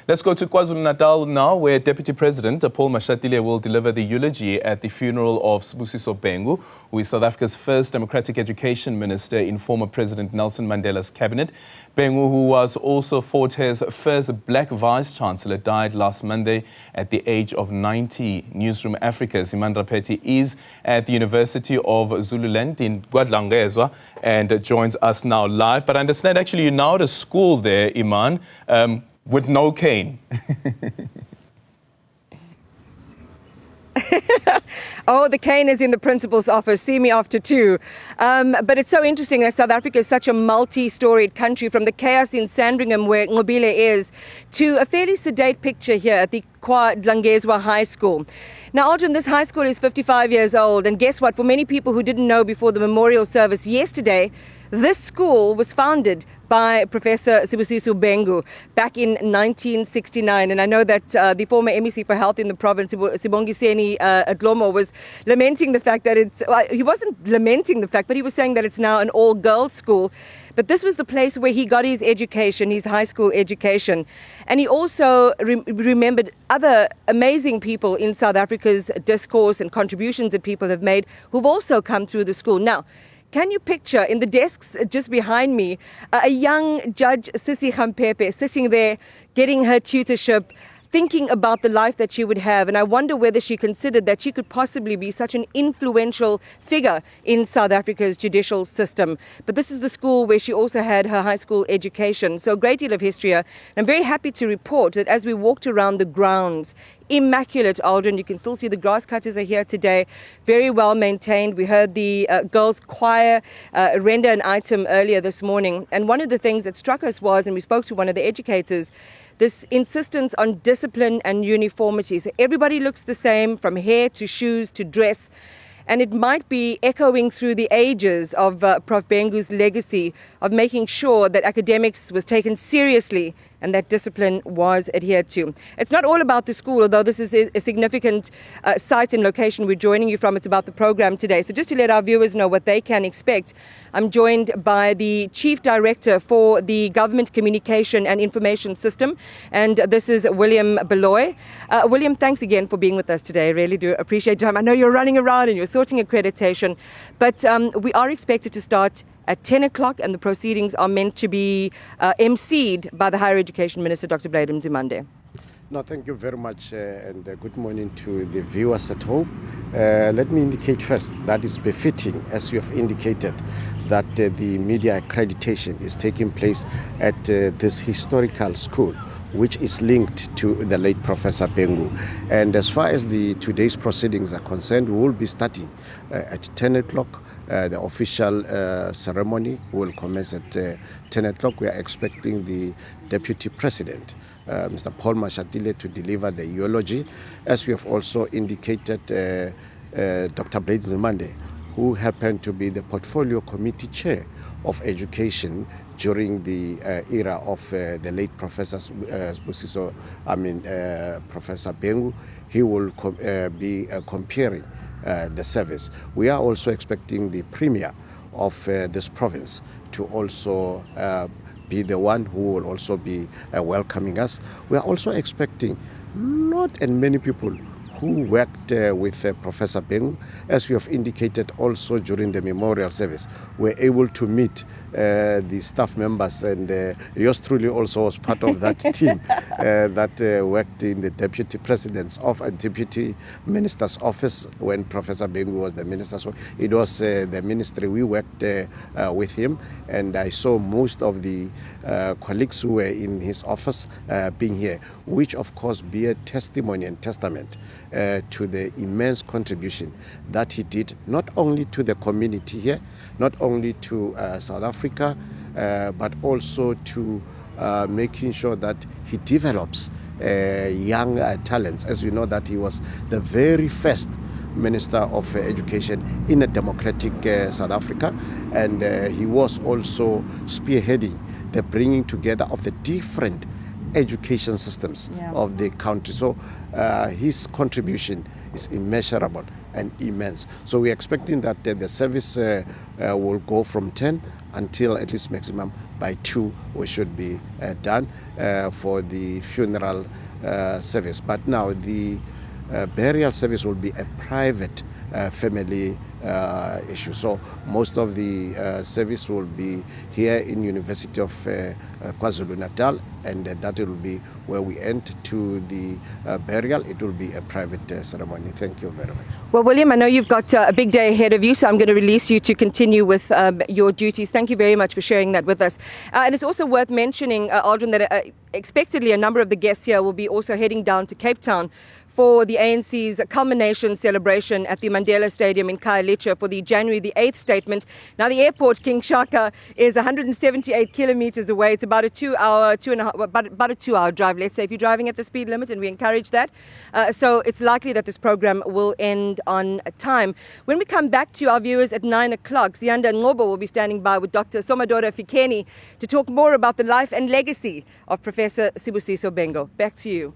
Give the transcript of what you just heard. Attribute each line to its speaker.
Speaker 1: Let's go to KwaZulu-Natal now, where Deputy President Paul Mashatile will deliver the eulogy at the funeral of Sibusiso Bengu, who is South Africa's first democratic education minister in former President Nelson Mandela's cabinet. Bengu, who was also Forte's first black vice-chancellor, died last Monday at the age of 90. Newzroom Afrika's Iman Rappetti is at the University of Zululand in Guadalangezwa and joins us now live. But I understand actually you're now at a school there, Iman, with no cane.
Speaker 2: Oh, the cane is in the principal's office. See me after 2. But it's so interesting that South Africa is such a multi-storied country, from the chaos in Sandringham, where Ngobile is, to a fairly sedate picture here at the Guadalangezwa High School. Now, Aldrin, this high school is 55 years old, and guess what? For many people who didn't know before the memorial service yesterday, this school was founded by Professor Sibusiso Bengu back in 1969. And I know that the former MEC for Health in the province, Sibongiseni Adlomo, was lamenting the fact that it's, well, he wasn't lamenting the fact, but he was saying that it's now an all-girls school. But this was the place where he got his education, his high school education. And he also remembered other amazing people in South Africa's discourse and contributions that people have made who've also come through the school. Now, can you picture in the desks just behind me a young Judge Sisi Gampepe sitting there getting her tutorship, thinking about the life that she would have? And I wonder whether she considered that she could possibly be such an influential figure in South Africa's judicial system. But this is the school where she also had her high school education. So a great deal of history here. I'm very happy to report that as we walked around the grounds, immaculate, Aldrin. You can still see the grass cutters are here today, very well maintained. We heard the girls' choir render an item earlier this morning. And one of the things that struck us was, and we spoke to one of the educators, this insistence on discipline and uniformity. So everybody looks the same, from hair to shoes to dress. And it might be echoing through the ages of Prof Bengu's legacy of making sure that academics was taken seriously and that discipline was adhered to. It's not all about the school, although this is a significant site and location we're joining you from. It's about the program today. So just to let our viewers know what they can expect, I'm joined by the Chief Director for the Government Communication and Information System, and this is William Baloyi. William, thanks again for being with us today. I really do appreciate your time. I know you're running around and you're sorting accreditation, but we are expected to start at 10 o'clock, and the proceedings are meant to be emceed by the Higher Education Minister, Dr. Baloyi Mzimande.
Speaker 3: No, thank you very much, and good morning to the viewers at home. Let me indicate first that it's befitting, as you have indicated, that the media accreditation is taking place at this historical school, which is linked to the late Professor Bengu. And as far as today's proceedings are concerned, we will be starting at 10 o'clock. The official ceremony will commence at 10 o'clock. We are expecting the Deputy President, Mr. Paul Mashatile, to deliver the eulogy. As we have also indicated, Dr. Baloyi, who happened to be the Portfolio Committee Chair of Education during the era of the late Professor Sibusiso, Professor Bengu, he will be comparing the service. We are also expecting the Premier of this province to also be the one who will also be welcoming us. We are also expecting not and many people who worked with Professor Bengu. As we have indicated also during the memorial service, were able to meet the staff members, and yours truly also was part of that team that worked in the Deputy President's office, Deputy Minister's office when Professor Bengu was the minister. So it was the ministry we worked with him, and I saw most of the colleagues who were in his office being here, which of course be a testimony and testament to the immense contribution that he did, not only to the community here, not only to South Africa, but also to making sure that he develops young talents. As we know that he was the very first Minister of Education in a democratic South Africa, and he was also spearheading the bringing together of the different education systems of the country. So his contribution is immeasurable and immense. So we're expecting that the service will go from 10 until at least maximum by 2 we should be done for the funeral service. But now the burial service will be a private family issue. So most of the service will be here in University of KwaZulu-Natal, and that will be where we end to the burial. It will be a private ceremony. Thank you very much.
Speaker 2: Well, William, I know you've got a big day ahead of you, so I'm going to release you to continue with your duties. Thank you very much for sharing that with us. And it's also worth mentioning, Aldrin, that expectedly a number of the guests here will be also heading down to Cape Town for the ANC's culmination celebration at the Mandela Stadium in Khayelitsha for the January the 8th statement. Now, the airport, King Shaka, is 178 kilometers away. It's about a 2-hour drive, let's say, if you're driving at the speed limit, and we encourage that. So it's likely that this program will end on time. When we come back to our viewers at 9 o'clock, Ziyanda Ngobo will be standing by with Dr. Somadora Fikeni to talk more about the life and legacy of Professor Sibusiso Bengu. Back to you.